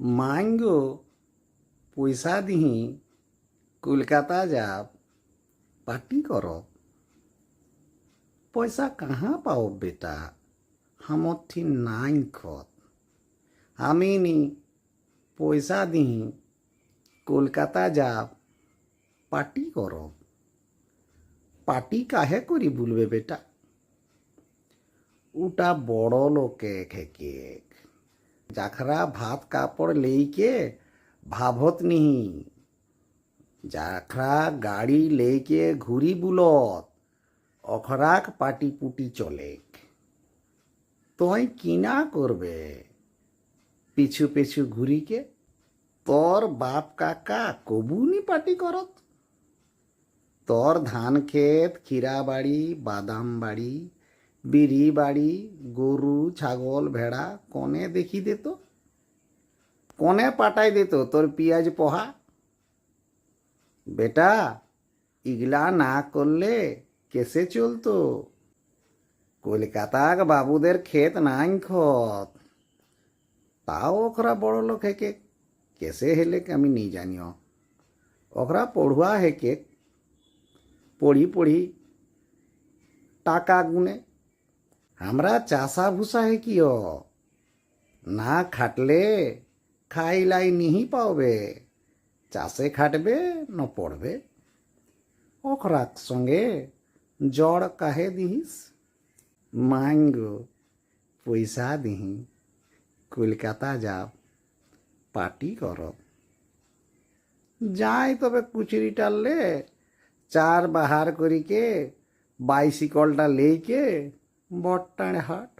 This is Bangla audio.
মাইঙ্গো পয়সা দিহি কলকাতা যাব পার্টি কর। পয়সা কাহা পাও বেটা, হামত থি নাই খত। আমি নি পয়সা দিহি কলকাতা যাব পার্টি কর। পার্টি কাহে করি বলবে বেটা, ওটা বড় লোকে কেক যাখরা ভাত কাপড় লেইকে ভাবত নিহি, যাখরা গাড়ি লেইকে ঘুরি বুলত অখরাক পাটি পুটি চলেক। তুই কিনা করবে পিছু পিছু ঘুরিকে? তোর বাপ কাকা কবুনি পাটি করত? তোর ধান ক্ষেত, ক্ষীরা বাড়ি, বাদাম বাড়ি, বিড়ি বাড়ি, গরু ছাগল ভেড়া কনে দেখি দিত? কনে পাঠাই দিত তোর পিঁয়াজ পোহা? বেটা, ইগলা না করলে কেসে চলতো? কলকাতার বাবুদের ক্ষেত নাই খত, তাও ওখরা বড় লোক হেকে কেসে হেলে আমি নি জানিও। ওখরা পড়ুয়া হেকে পড়ি পড়ি টাকা গুনে, আমরা চাষা ভুষা হে কিও না খাটলে খাইলাই নিহি পাওবে। চাষে খাটবে ন পড়বে, ওখরাক সঙ্গে জড় কাহে দিহিস? মাইঙ্গো পয়সা দিহি কলকাতা যাব পার্টি কর। যাই তবে কুচুরি টাললে চার বাহার করিকে বাইসিকলটা লেইকে বট্টাড়ে হাট।